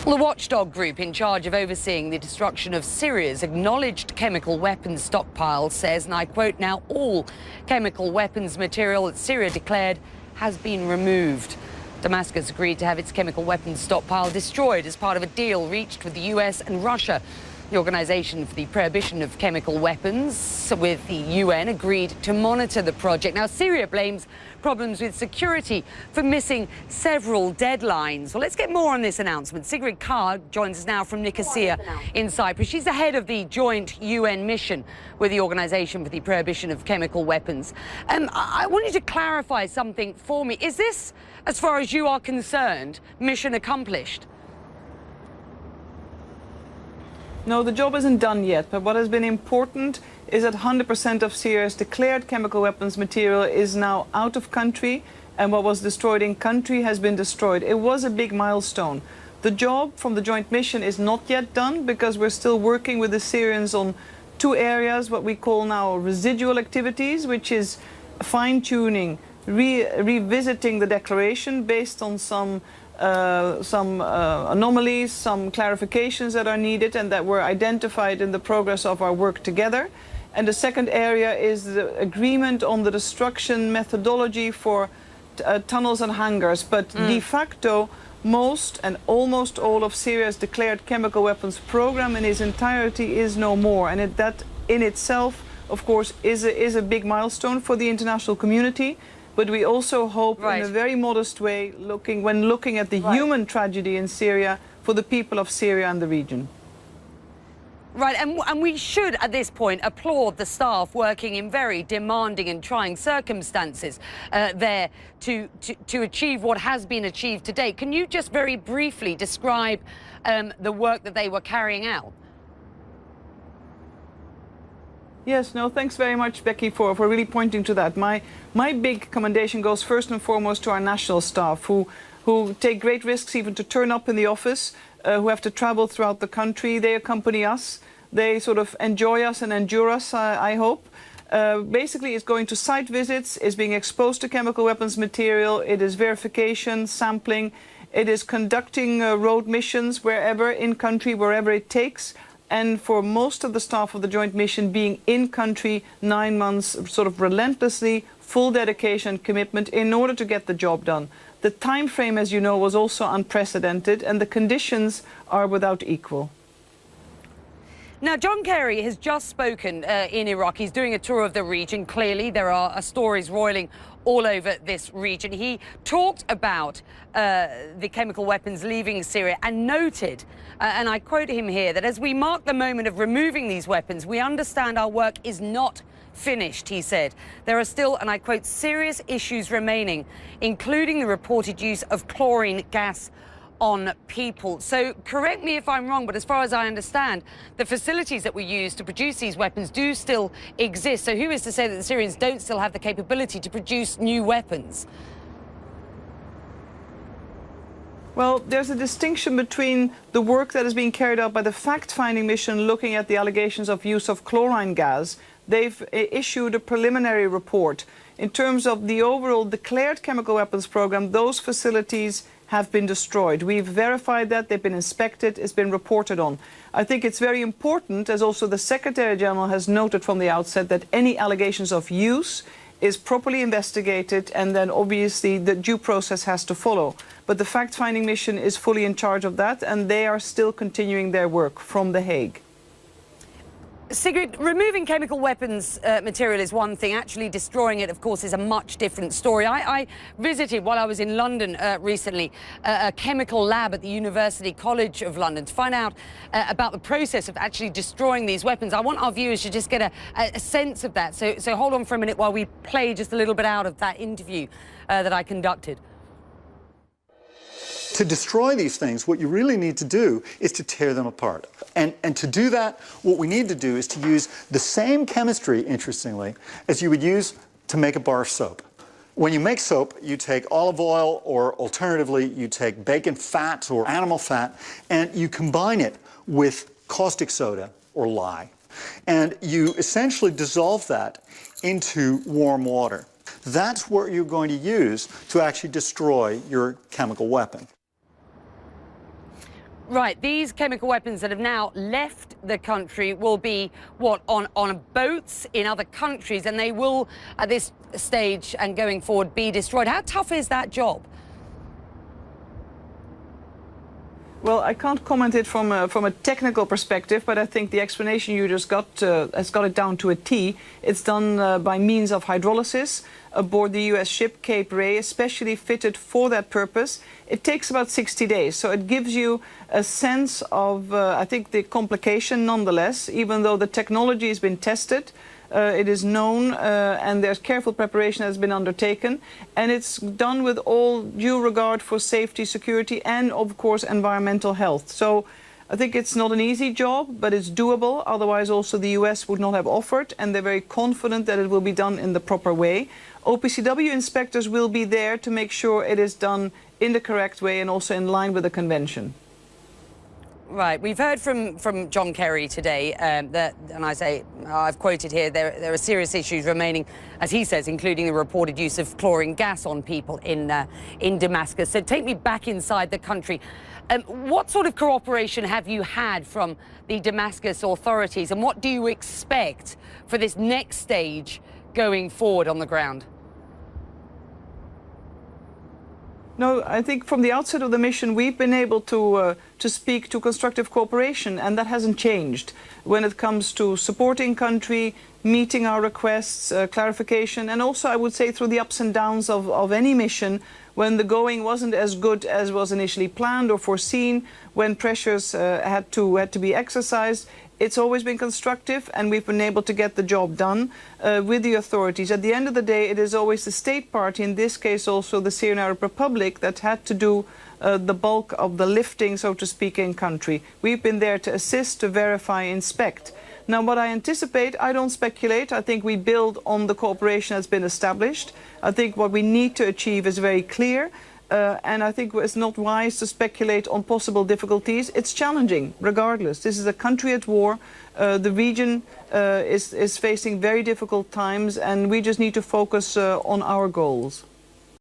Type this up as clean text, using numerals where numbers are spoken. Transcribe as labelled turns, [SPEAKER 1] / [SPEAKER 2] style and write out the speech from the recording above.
[SPEAKER 1] Well, the watchdog group in charge of overseeing the destruction of Syria's acknowledged chemical weapons stockpile says, and I quote, "Now all chemical weapons material that Syria declared has been removed." Damascus agreed to have its chemical weapons stockpile destroyed as part of a deal reached with the US and Russia. The Organization for the Prohibition of Chemical Weapons with the UN agreed to monitor the project. Now, Syria blames problems with security for missing several deadlines. Well, let's get more on this announcement. Sigrid Kaag joins us now from Nicosia in Cyprus. She's the head of the joint UN mission with the Organization for the Prohibition of Chemical Weapons. I want you to clarify something for me. Is this, as far as you are concerned, mission accomplished?
[SPEAKER 2] No, the job isn't done yet, but what has been important is that 100% of Syria's declared chemical weapons material is now out of country, and what was destroyed in country has been destroyed. It was a big milestone. The job from the joint mission is not yet done because we're still working with the Syrians on two areas, what we call now residual activities, which is fine-tuning, revisiting the declaration based on some anomalies, some clarifications that are needed and that were identified in the progress of our work together. And the second area is the agreement on the destruction methodology for tunnels and hangars. But de facto, most and almost all of Syria's declared chemical weapons program in its entirety is no more. And that in itself, of course, is a big milestone for the international community. But we also hope in a very modest way, when looking at the human tragedy in Syria, for the people of Syria and the region.
[SPEAKER 1] Right, and we should, at this point, applaud the staff working in very demanding and trying circumstances there to achieve what has been achieved to date. Can you just very briefly describe the work that they were carrying out?
[SPEAKER 2] Yes, no, thanks very much, Becky, for really pointing to that. My big commendation goes first and foremost to our national staff, who take great risks even to turn up in the office, who have to travel throughout the country. They accompany us. They sort of enjoy us and endure us, I hope. Basically, it's going to site visits, it's being exposed to chemical weapons material, it is verification, sampling, it is conducting road missions wherever in country, wherever it takes. And for most of the staff of the joint mission being in country 9 months, sort of relentlessly, full dedication, commitment in order to get the job done. The time frame, as you know, was also unprecedented, and the conditions are without equal.
[SPEAKER 1] Now, John Kerry has just spoken in Iraq. He's doing a tour of the region. Clearly, there are stories roiling all over this region. He talked about the chemical weapons leaving Syria and noted, and I quote him here, that as we mark the moment of removing these weapons, we understand our work is not finished, he said. There are still, and I quote, serious issues remaining, including the reported use of chlorine gas on people. So correct me if I'm wrong, but as far as I understand, the facilities that were used to produce these weapons do still exist. So who is to say that the Syrians don't still have the capability to produce new weapons?
[SPEAKER 2] Well, there's a distinction between the work that is being carried out by the fact-finding mission looking at the allegations of use of chlorine gas. They've issued a preliminary report. In terms of the overall declared chemical weapons program, those facilities have been destroyed. We've verified that, they've been inspected, it's been reported on. I think it's very important, as also the Secretary General has noted from the outset, that any allegations of use is properly investigated, and then obviously the due process has to follow. But the fact-finding mission is fully in charge of that, and they are still continuing their work from The Hague.
[SPEAKER 1] Sigrid, removing chemical weapons material is one thing. Actually destroying it, of course, is a much different story. I visited, while I was in London recently, a chemical lab at the University College of London to find out about the process of actually destroying these weapons. I want our viewers to just get a sense of that. So hold on for a minute while we play just a little bit out of that interview that I conducted.
[SPEAKER 3] To destroy these things, what you really need to do is to tear them apart. And to do that, what we need to do is to use the same chemistry, interestingly, as you would use to make a bar of soap. When you make soap, you take olive oil, or alternatively, you take bacon fat or animal fat, and you combine it with caustic soda or lye. And you essentially dissolve that into warm water. That's what you're going to use to actually destroy your chemical weapon.
[SPEAKER 1] Right, these chemical weapons that have now left the country will be, what, on boats in other countries, and they will, at this stage and going forward, be destroyed. How tough is that job?
[SPEAKER 2] Well, I can't comment it from a technical perspective, but I think the explanation you just got has got it down to a T. It's done by means of hydrolysis aboard the US ship Cape Ray, especially fitted for that purpose. It takes about 60 days, so it gives you a sense of, I think, the complication nonetheless, even though the technology has been tested. It is known and there's careful preparation has been undertaken, and it's done with all due regard for safety, security and of course environmental health. So I think it's not an easy job, but it's doable. Otherwise also the US would not have offered, and they're very confident that it will be done in the proper way. OPCW inspectors will be there to make sure it is done in the correct way and also in line with the convention.
[SPEAKER 1] Right, we've heard from John Kerry today that, and I've quoted here, there are serious issues remaining, as he says, including the reported use of chlorine gas on people in Damascus. So take me back inside the country. What sort of cooperation have you had from the Damascus authorities, and what do you expect for this next stage going forward on the ground?
[SPEAKER 2] No, I think from the outset of the mission we've been able to speak to constructive cooperation, and that hasn't changed when it comes to supporting country, meeting our requests, clarification, and also I would say through the ups and downs of any mission, when the going wasn't as good as was initially planned or foreseen, when pressures had to be exercised. It's always been constructive, and we've been able to get the job done with the authorities. At the end of the day, it is always the state party, in this case also the Syrian Arab Republic, that had to do the bulk of the lifting, so to speak, in country. We've been there to assist, to verify, inspect. Now, what I anticipate, I don't speculate. I think we build on the cooperation that's been established. I think what we need to achieve is very clear. And I think it's not wise to speculate on possible difficulties. It's challenging, regardless. This is a country at war. The region is facing very difficult times, and we just need to focus on our goals.